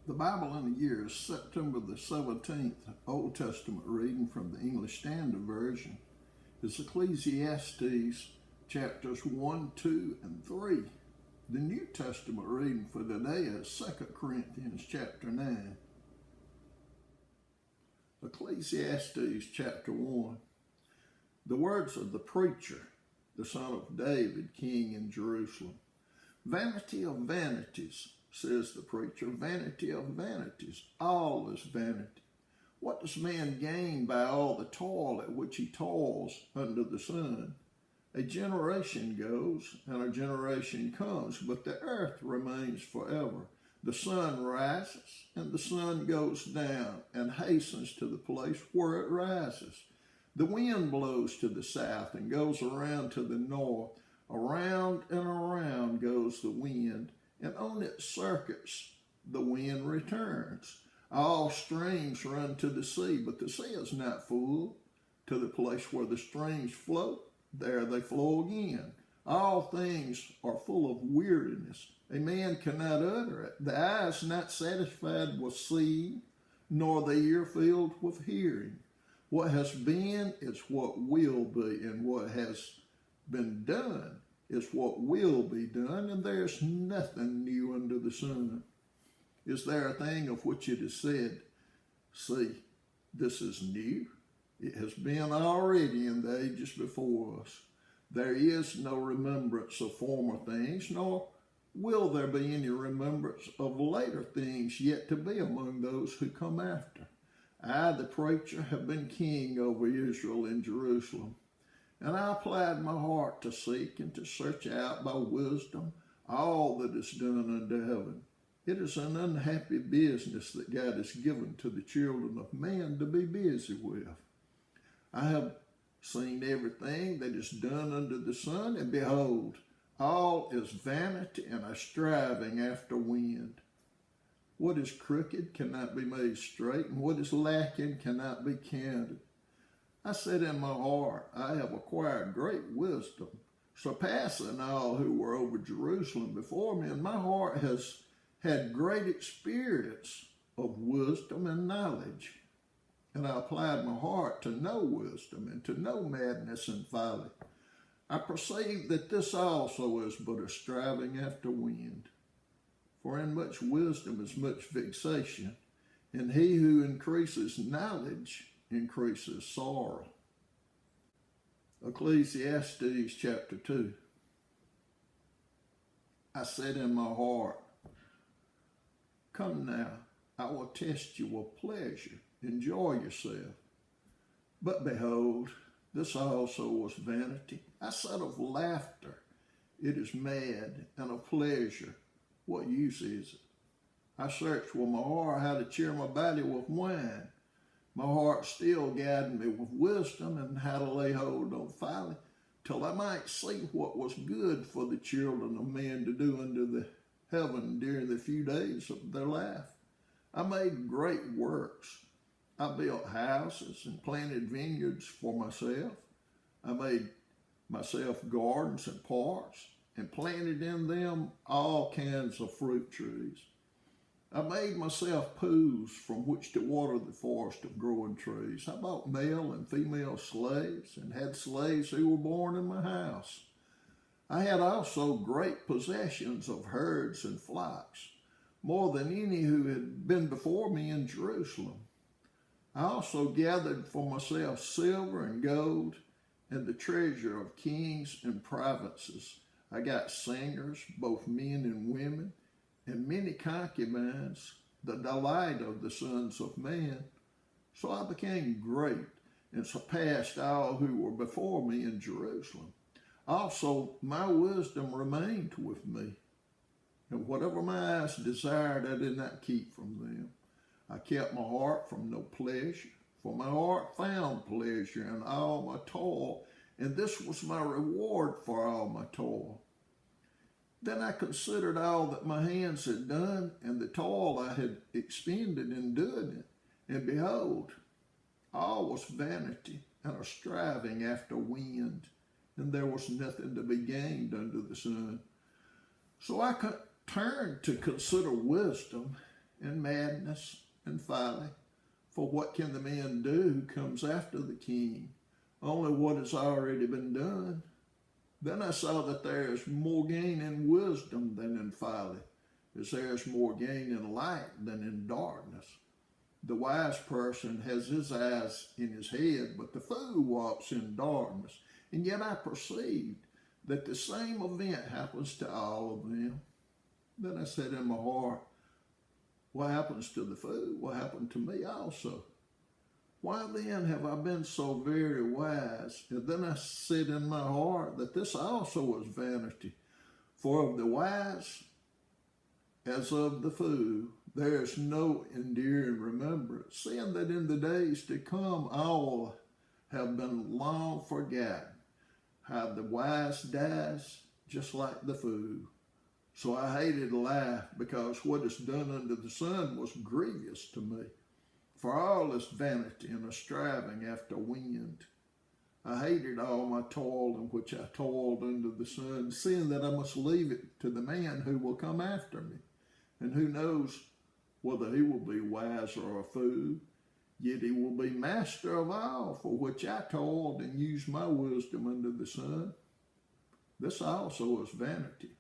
The Bible in the year is September the 17th. Old Testament reading from the English Standard Version is Ecclesiastes chapters 1, 2, and 3. The New Testament reading for today is 2 Corinthians chapter 9. Ecclesiastes chapter 1. The words of the preacher, the son of David, king in Jerusalem. Vanity of vanities, says the preacher, vanity of vanities, all is vanity. What does man gain by all the toil at which he toils under the sun? A generation goes and a generation comes, but the earth remains forever. The sun rises and the sun goes down and hastens to the place where it rises. The wind blows to the south and goes around to the north. Around and around goes the wind, and on its circuits the wind returns. All streams run to the sea, but the sea is not full. To the place where the streams float, there they flow again. All things are full of weariness. A man cannot utter it. The eye is not satisfied with seeing, nor the ear filled with hearing. What has been is what will be, and what has been done is what will be done, and there's nothing new under the sun. Is there a thing of which it is said, see, this is new? It has been already in the ages before us. There is no remembrance of former things, nor will there be any remembrance of later things yet to be among those who come after. I, the preacher, have been king over Israel in Jerusalem. And I applied my heart to seek and to search out by wisdom all that is done under heaven. It is an unhappy business that God has given to the children of man to be busy with. I have seen everything that is done under the sun, and behold, all is vanity and a striving after wind. What is crooked cannot be made straight, and what is lacking cannot be counted. I said in my heart, I have acquired great wisdom, surpassing all who were over Jerusalem before me, and my heart has had great experience of wisdom and knowledge. And I applied my heart to know wisdom and to know madness and folly. I perceive that this also is but a striving after wind. For in much wisdom is much vexation, and he who increases knowledge increases sorrow. Ecclesiastes chapter 2. I said in my heart, come now, I will test you with pleasure. Enjoy yourself. But behold, this also was vanity. I said of laughter, it is mad, and of pleasure, what use is it? I searched with my heart how to cheer my body with wine. My heart still guided me with wisdom and how to lay hold on folly, till I might see what was good for the children of men to do under the heaven during the few days of their life. I made great works. I built houses and planted vineyards for myself. I made myself gardens and parks and planted in them all kinds of fruit trees. I made myself pools from which to water the forest of growing trees. I bought male and female slaves and had slaves who were born in my house. I had also great possessions of herds and flocks, more than any who had been before me in Jerusalem. I also gathered for myself silver and gold and the treasure of kings and provinces. I got singers, both men and women, and many concubines, the delight of the sons of man. So I became great and surpassed all who were before me in Jerusalem. Also, my wisdom remained with me, and whatever my eyes desired, I did not keep from them. I kept my heart from no pleasure, for my heart found pleasure in all my toil, and this was my reward for all my toil. Then I considered all that my hands had done and the toil I had expended in doing it. And behold, all was vanity and a striving after wind, and there was nothing to be gained under the sun. So I turned to consider wisdom, and madness and folly. For what can the man do who comes after the king? Only what has already been done. Then I saw that there is more gain in wisdom than in folly, as there is more gain in light than in darkness. The wise person has his eyes in his head, but the fool walks in darkness. And yet I perceived that the same event happens to all of them. Then I said in my heart, what happens to the fool will happen to me also. Why then have I been so very wise? And then I said in my heart that this also is vanity. For of the wise as of the fool, there is no enduring remembrance, seeing that in the days to come all have been long forgotten. How the wise dies just like the fool. So I hated life, because what is done under the sun was grievous to me. For all is vanity and a striving after wind. I hated all my toil in which I toiled under the sun, seeing that I must leave it to the man who will come after me. And who knows whether he will be wise or a fool? Yet he will be master of all, for which I toiled and used my wisdom under the sun. This also is vanity.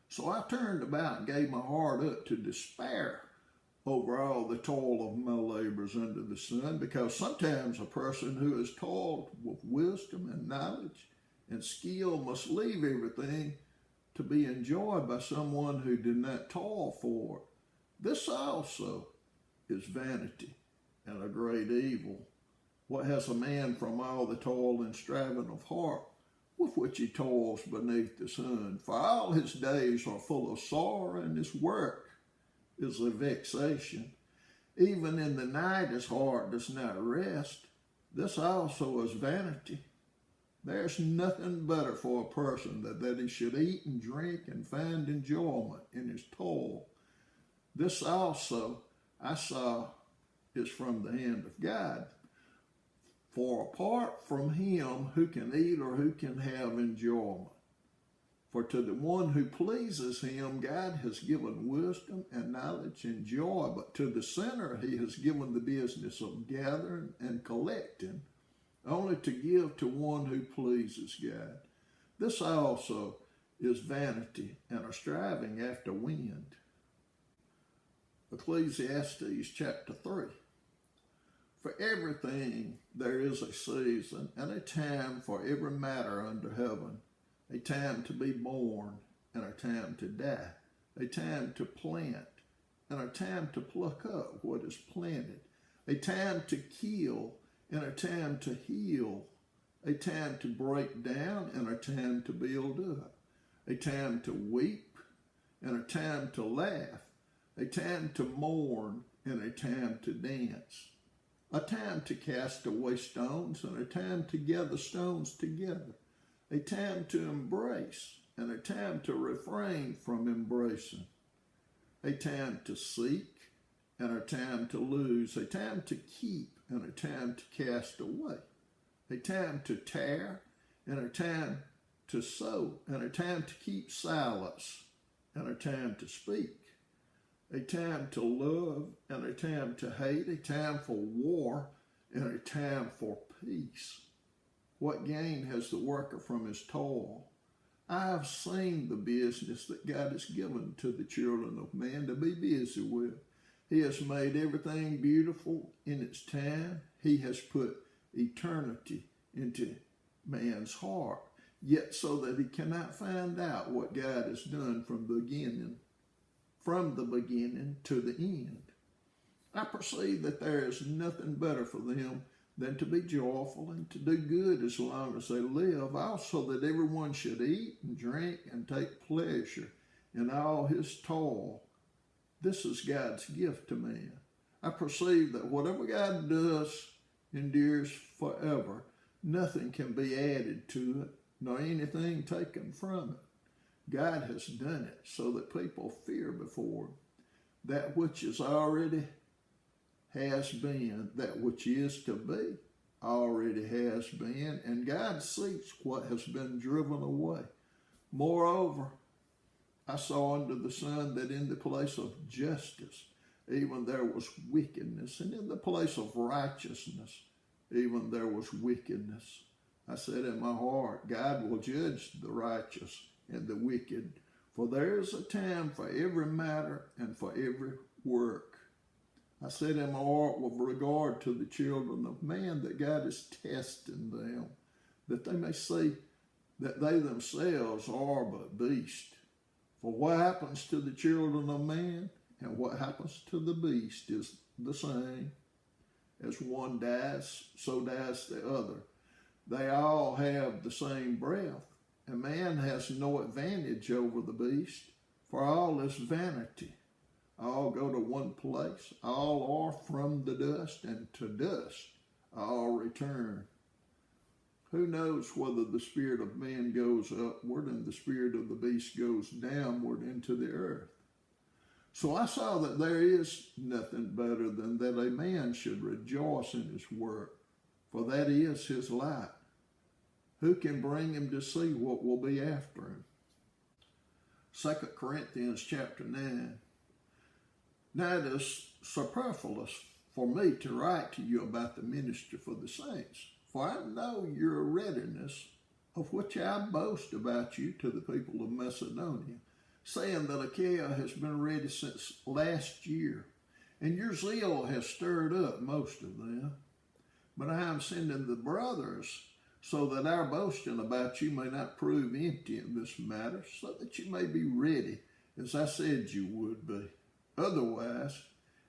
So I turned about and gave my heart up to despair over all the toil of my labors under the sun, because sometimes a person who has toiled with wisdom and knowledge and skill must leave everything to be enjoyed by someone who did not toil for it. This also is vanity and a great evil. What has a man from all the toil and striving of heart with which he toils beneath the sun? For all his days are full of sorrow, and his work is a vexation. Even in the night his heart does not rest. This also is vanity. There's nothing better for a person than that he should eat and drink and find enjoyment in his toil. This also I saw is from the hand of God. For apart from him, who can eat or who can have enjoyment? For to the one who pleases him, God has given wisdom and knowledge and joy, but to the sinner he has given the business of gathering and collecting, only to give to one who pleases God. This also is vanity and a striving after wind. Ecclesiastes chapter 3. For everything there is a season and a time for every matter under heaven, a time to be born and a time to die, a time to plant and a time to pluck up what is planted, a time to kill and a time to heal, a time to break down and a time to build up, a time to weep and a time to laugh, a time to mourn and a time to dance, a time to cast away stones and a time to gather stones together, a time to embrace and a time to refrain from embracing, a time to seek and a time to lose, a time to keep and a time to cast away, a time to tear and a time to sow, and a time to keep silence and a time to speak, a time to love and a time to hate, a time for war and a time for peace. What gain has the worker from his toil? I have seen the business that God has given to the children of man to be busy with. He has made everything beautiful in its time. He has put eternity into man's heart, yet so that he cannot find out what God has done from the beginning to the end. I perceive that there is nothing better for them than to be joyful and to do good as long as they live, also that everyone should eat and drink and take pleasure in all his toil. This is God's gift to man. I perceive that whatever God does endures forever. Nothing can be added to it, nor anything taken from it. God has done it so that people fear before him. That which is already has been, that which is to be, already has been, and God seeks what has been driven away. Moreover, I saw under the sun that in the place of justice, even there was wickedness, and in the place of righteousness, even there was wickedness. I said in my heart, God will judge the righteous and the wicked, for there is a time for every matter and for every work. I said in my heart with regard to the children of man that God is testing them, that they may see that they themselves are but beasts. For what happens to the children of man and what happens to the beast is the same. As one dies, so dies the other. They all have the same breath, and man has no advantage over the beast, for all is vanity. All go to one place, all are from the dust, and to dust all return. Who knows whether the spirit of man goes upward and the spirit of the beast goes downward into the earth? So I saw that there is nothing better than that a man should rejoice in his work, for that is his light. Who can bring him to see what will be after him? 2 Corinthians chapter 9. Now it is superfluous for me to write to you about the ministry for the saints, for I know your readiness, of which I boast about you to the people of Macedonia, saying that Achaia has been ready since last year, and your zeal has stirred up most of them. But I am sending the brothers, so that our boasting about you may not prove empty in this matter, so that you may be ready, as I said you would be. Otherwise,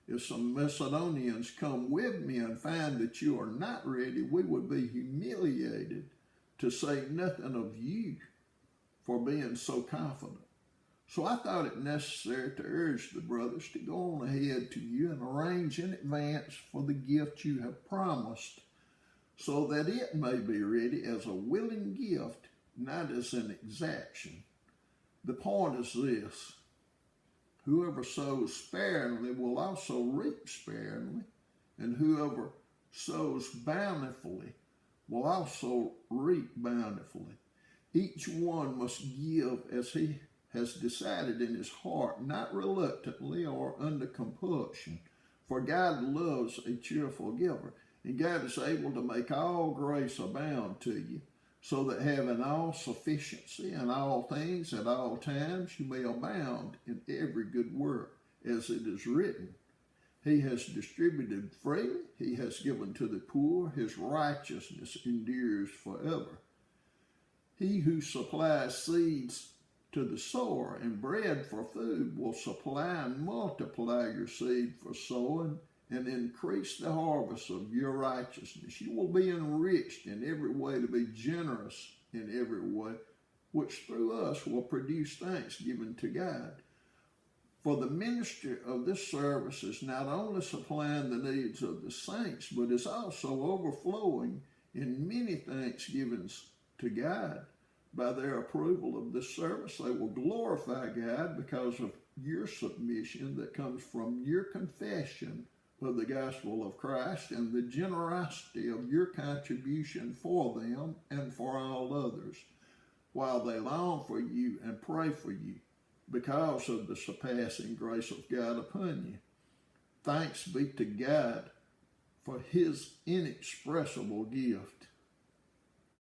if some Macedonians come with me and find that you are not ready, we would be humiliated, to say nothing of you, for being so confident. So I thought it necessary to urge the brothers to go on ahead to you and arrange in advance for the gift you have promised, so that it may be ready as a willing gift, not as an exaction. The point is this: whoever sows sparingly will also reap sparingly, and whoever sows bountifully will also reap bountifully. Each one must give as he has decided in his heart, not reluctantly or under compulsion, for God loves a cheerful giver, and God is able to make all grace abound to you, so that having all sufficiency in all things at all times, you may abound in every good work, as it is written. He has distributed freely, he has given to the poor, his righteousness endures forever. He who supplies seeds to the sower and bread for food will supply and multiply your seed for sowing and increase the harvest of your righteousness. You will be enriched in every way to be generous in every way, which through us will produce thanksgiving to God. For the ministry of this service is not only supplying the needs of the saints, but is also overflowing in many thanksgivings to God. By their approval of this service, they will glorify God because of your submission that comes from your confession of the gospel of Christ and the generosity of your contribution for them and for all others, while they long for you and pray for you because of the surpassing grace of God upon you. Thanks be to God for his inexpressible gift.